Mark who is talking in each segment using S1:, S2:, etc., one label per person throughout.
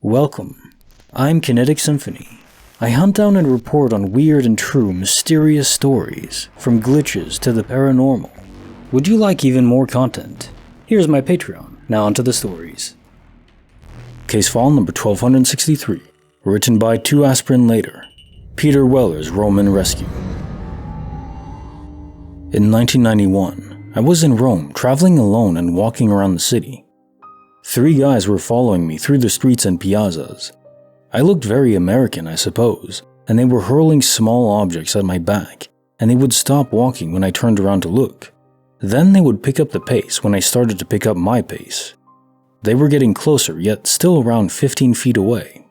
S1: Welcome. I'm Kinetic Symphony. I hunt down and report on weird and true mysterious stories, from glitches to the paranormal. Would you like even more content? Here's my Patreon. Now onto the stories. Case file number 1263, written by 2 aspirin later. Peter Weller's Roman Rescue. In 1991, I was in Rome, traveling alone and walking around the city. 3 guys were following me through the streets and piazzas. I looked very American, I suppose, and they were hurling small objects at my back, and they would stop walking when I turned around to look. Then they would pick up the pace when I started to pick up my pace. They were getting closer, yet still around 15 feet away.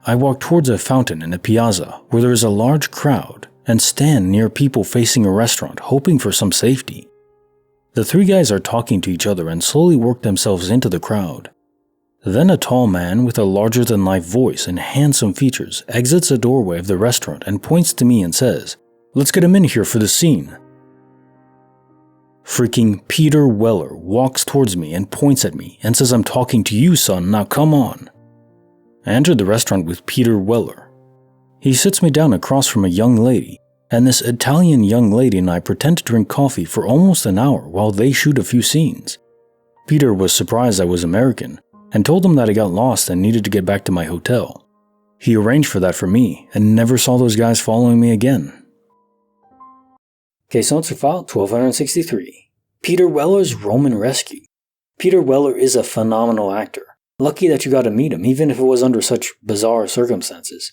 S1: I walked towards a fountain in a piazza where there is a large crowd and stand near people facing a restaurant hoping for some safety. The 3 guys are talking to each other and slowly work themselves into the crowd. Then a tall man with a larger-than-life voice and handsome features exits a doorway of the restaurant and points to me and says, "Let's get him in here for the scene." Freaking Peter Weller walks towards me and points at me and says, "I'm talking to you, son, now come on." I entered the restaurant with Peter Weller. He sits me down across from a young lady, and this Italian young lady and I pretend to drink coffee for almost an hour while they shoot a few scenes. Peter was surprised I was American, and told him that I got lost and needed to get back to my hotel. He arranged for that for me, and never saw those guys following me again. Case notes for file 1263. Peter Weller's Roman Rescue. Peter Weller is a phenomenal actor. Lucky that you got to meet him, even if it was under such bizarre circumstances.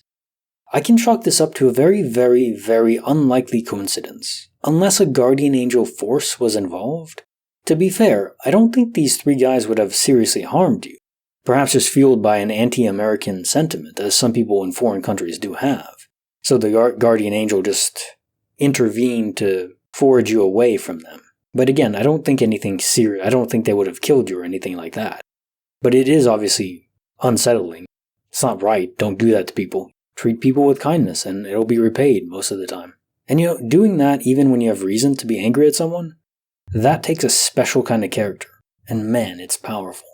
S1: I can chalk this up to a very unlikely coincidence, unless a guardian angel force was involved. To be fair, I don't think these 3 guys would have seriously harmed you, perhaps just fueled by an anti-American sentiment, as some people in foreign countries do have. So the guardian angel just intervened to forward you away from them. But again, I don't think anything serious. I don't think they would have killed you or anything like that. But it is obviously unsettling. It's not right. Don't do that to people. Treat people with kindness and it'll be repaid most of the time. And doing that even when you have reason to be angry at someone, that takes a special kind of character. And man, it's powerful.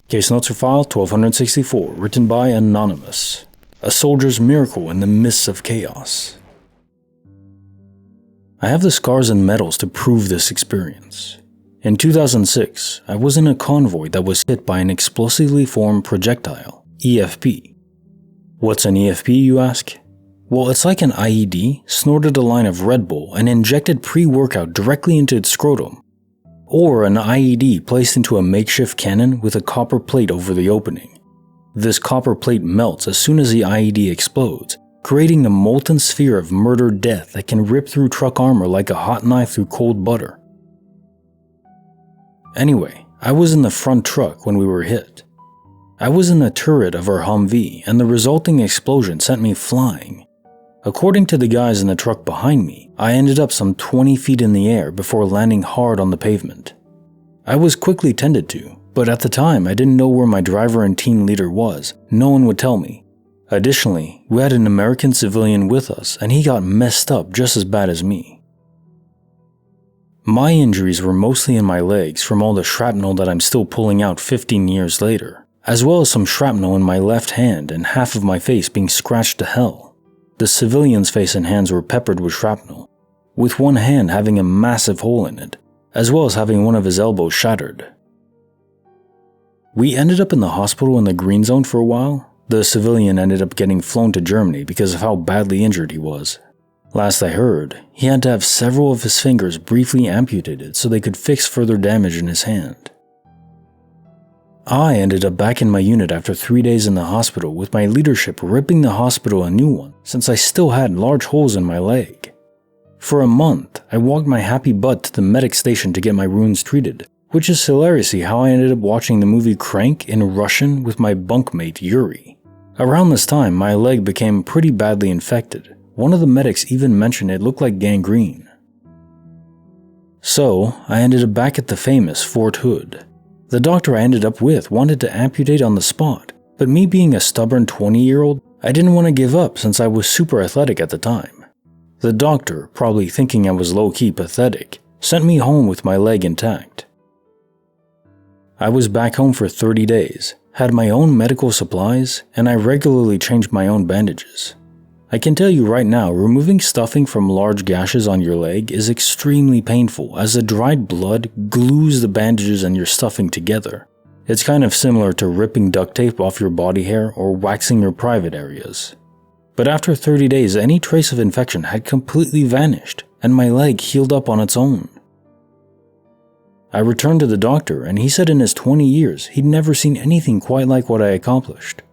S1: Case notes for file 1264, written by Anonymous. A soldier's miracle in the midst of chaos. I have the scars and medals to prove this experience. In 2006, I was in a convoy that was hit by an explosively formed projectile, EFP. What's an EFP, you ask? Well, it's like an IED snorted a line of Red Bull and injected pre-workout directly into its scrotum. Or an IED placed into a makeshift cannon with a copper plate over the opening. This copper plate melts as soon as the IED explodes, creating a molten sphere of murder death that can rip through truck armor like a hot knife through cold butter. Anyway, I was in the front truck when we were hit. I was in the turret of our Humvee, and the resulting explosion sent me flying. According to the guys in the truck behind me, I ended up some 20 feet in the air before landing hard on the pavement. I was quickly tended to, but at the time I didn't know where my driver and team leader was. No one would tell me. Additionally, we had an American civilian with us, and he got messed up just as bad as me. My injuries were mostly in my legs from all the shrapnel that I'm still pulling out 15 years later, as well as some shrapnel in my left hand and half of my face being scratched to hell. The civilian's face and hands were peppered with shrapnel, with one hand having a massive hole in it, as well as having one of his elbows shattered. We ended up in the hospital in the green zone for a while. The civilian ended up getting flown to Germany because of how badly injured he was. Last I heard, he had to have several of his fingers briefly amputated so they could fix further damage in his hand. I ended up back in my unit after 3 days in the hospital with my leadership ripping the hospital a new one since I still had large holes in my leg. For a month, I walked my happy butt to the medic station to get my wounds treated, which is hilariously how I ended up watching the movie Crank in Russian with my bunkmate Yuri. Around this time, my leg became pretty badly infected. One of the medics even mentioned it looked like gangrene. So, I ended up back at the famous Fort Hood. The doctor I ended up with wanted to amputate on the spot, but me being a stubborn 20-year-old, I didn't want to give up since I was super athletic at the time. The doctor, probably thinking I was low-key pathetic, sent me home with my leg intact. I was back home for 30 days, had my own medical supplies, and I regularly changed my own bandages. I can tell you right now, removing stuffing from large gashes on your leg is extremely painful as the dried blood glues the bandages and your stuffing together. It's kind of similar to ripping duct tape off your body hair or waxing your private areas. But after 30 days, any trace of infection had completely vanished, and my leg healed up on its own. I returned to the doctor, and he said in his 20 years he'd never seen anything quite like what I accomplished.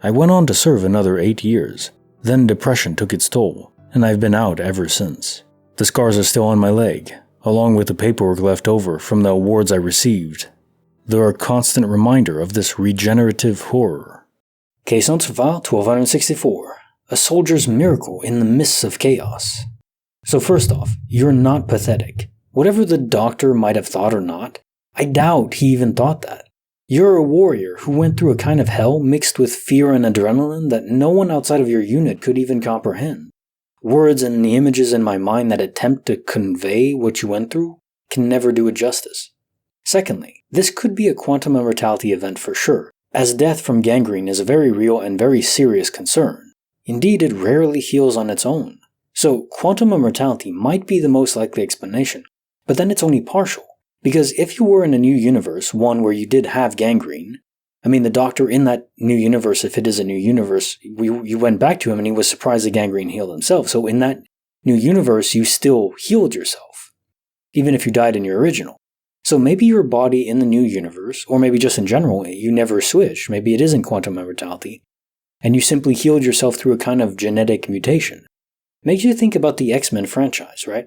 S1: I went on to serve another 8 years. Then depression took its toll, and I've been out ever since. The scars are still on my leg, along with the paperwork left over from the awards I received. They're a constant reminder of this regenerative horror. Case notes for file 1264. A soldier's miracle in the midst of chaos. So first off, you're not pathetic. Whatever the doctor might have thought or not, I doubt he even thought that. You're a warrior who went through a kind of hell mixed with fear and adrenaline that no one outside of your unit could even comprehend. Words and the images in my mind that attempt to convey what you went through can never do it justice. Secondly, this could be a quantum immortality event for sure, as death from gangrene is a very real and very serious concern. Indeed, it rarely heals on its own. So quantum immortality might be the most likely explanation, but then it's only partial. Because if you were in a new universe, one where you did have gangrene, the doctor in that new universe, if it is a new universe, you went back to him and he was surprised the gangrene healed himself. So in that new universe, you still healed yourself, even if you died in your original. So maybe your body in the new universe, or maybe just in general, you never switched. Maybe it isn't quantum immortality, and you simply healed yourself through a kind of genetic mutation. Makes you think about the X-Men franchise, right?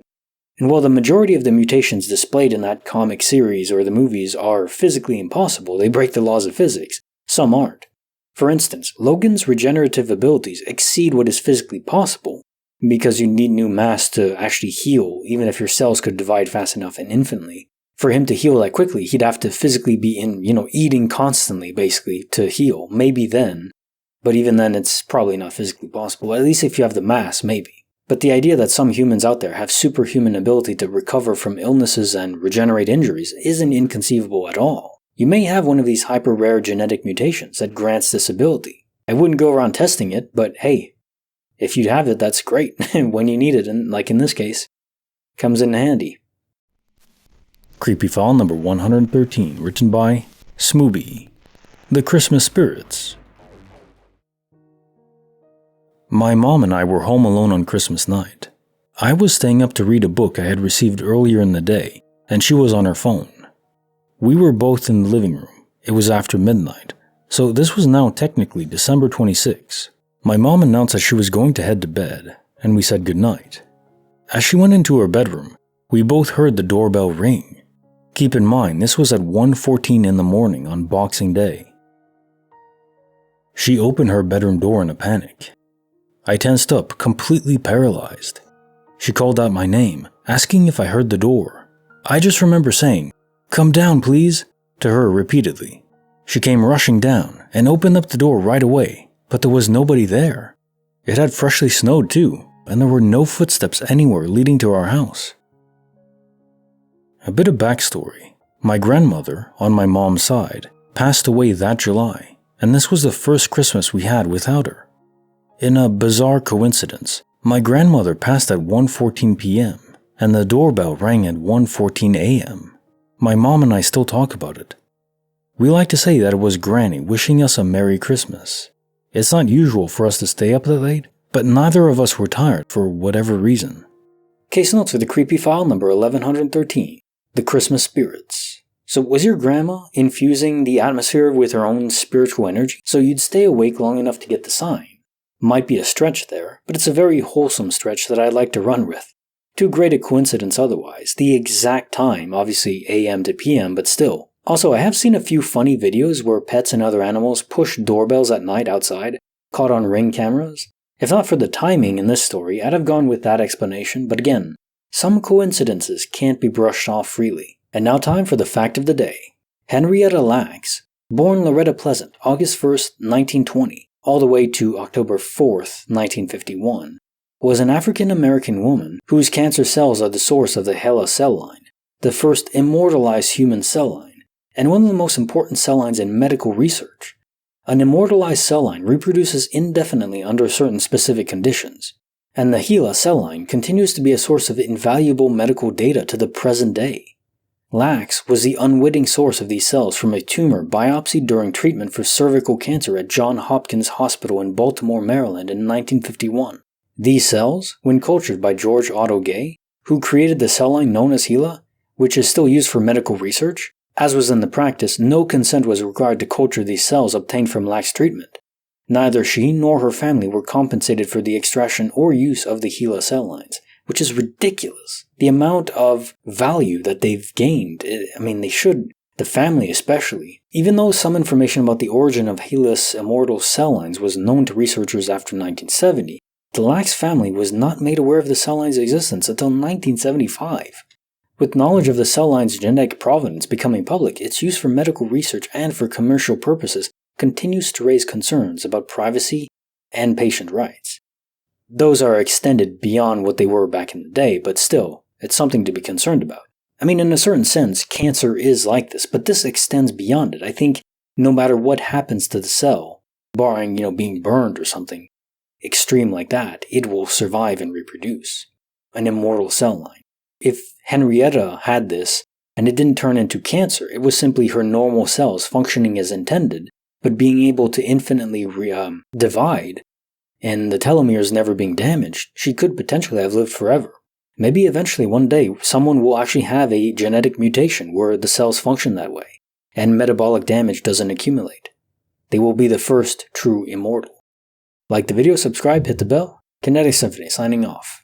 S1: And while the majority of the mutations displayed in that comic series or the movies are physically impossible, they break the laws of physics, some aren't. For instance, Logan's regenerative abilities exceed what is physically possible, because you need new mass to actually heal, even if your cells could divide fast enough and infinitely. For him to heal that quickly, he'd have to physically be eating constantly, basically, to heal. Maybe then, but even then it's probably not physically possible, at least if you have the mass, maybe. But the idea that some humans out there have superhuman ability to recover from illnesses and regenerate injuries isn't inconceivable at all. You may have one of these hyper-rare genetic mutations that grants this ability. I wouldn't go around testing it, but hey, if you have it, that's great. When you need it, and like in this case, comes in handy. Creepy file number 113, written by Smubee. The Christmas Spirits. My mom and I were home alone on Christmas night. I was staying up to read a book I had received earlier in the day, and she was on her phone. We were both in the living room. It was after midnight, so this was now technically December 26. My mom announced that she was going to head to bed, and we said goodnight. As she went into her bedroom, we both heard the doorbell ring. Keep in mind, this was at 1:14 in the morning on Boxing Day. She opened her bedroom door in a panic. I tensed up, completely paralyzed. She called out my name, asking if I heard the door. I just remember saying, "Come down, please," to her repeatedly. She came rushing down and opened up the door right away, but there was nobody there. It had freshly snowed too, and there were no footsteps anywhere leading to our house. A bit of backstory. My grandmother, on my mom's side, passed away that July, and this was the first Christmas we had without her. In a bizarre coincidence, my grandmother passed at 1:14 p.m., and the doorbell rang at 1:14 a.m. My mom and I still talk about it. We like to say that it was Granny wishing us a Merry Christmas. It's not usual for us to stay up that late, but neither of us were tired for whatever reason. Case notes for the creepy file number 1113, The Christmas Spirits. So was your grandma infusing the atmosphere with her own spiritual energy so you'd stay awake long enough to get the sign? Might be a stretch there, but it's a very wholesome stretch that I'd like to run with. Too great a coincidence otherwise. The exact time, obviously AM to PM, but still. Also, I have seen a few funny videos where pets and other animals push doorbells at night outside, caught on Ring cameras. If not for the timing in this story, I'd have gone with that explanation, but again, some coincidences can't be brushed off freely. And now time for the fact of the day. Henrietta Lacks, born Loretta Pleasant, August 1st, 1920, all the way to October 4th, 1951, was an African-American woman whose cancer cells are the source of the HeLa cell line, the first immortalized human cell line. and one of the most important cell lines in medical research. An immortalized cell line reproduces indefinitely under certain specific conditions, and the HeLa cell line continues to be a source of invaluable medical data to the present day. Lax was the unwitting source of these cells from a tumor biopsied during treatment for cervical cancer at Johns Hopkins Hospital in Baltimore, Maryland in 1951. These cells, when cultured by George Otto Gay, who created the cell line known as HeLa, which is still used for medical research, as was in the practice, no consent was required to culture these cells obtained from lax treatment. Neither she nor her family were compensated for the extraction or use of the HeLa cell lines, which is ridiculous. The amount of value that they've gained, they should, the family especially. Even though some information about the origin of HeLa's immortal cell lines was known to researchers after 1970, the Lax family was not made aware of the cell line's existence until 1975. With knowledge of the cell line's genetic provenance becoming public, its use for medical research and for commercial purposes continues to raise concerns about privacy and patient rights. Those are extended beyond what they were back in the day, but still, it's something to be concerned about. In a certain sense, cancer is like this, but this extends beyond it. I think no matter what happens to the cell, barring, being burned or something extreme like that, it will survive and reproduce. An immortal cell line. If Henrietta had this, and it didn't turn into cancer, it was simply her normal cells functioning as intended, but being able to infinitely divide, and the telomeres never being damaged, she could potentially have lived forever. Maybe eventually one day someone will actually have a genetic mutation where the cells function that way, and metabolic damage doesn't accumulate. They will be the first true immortal. Like the video, subscribe, hit the bell. Kinetic Symphony signing off.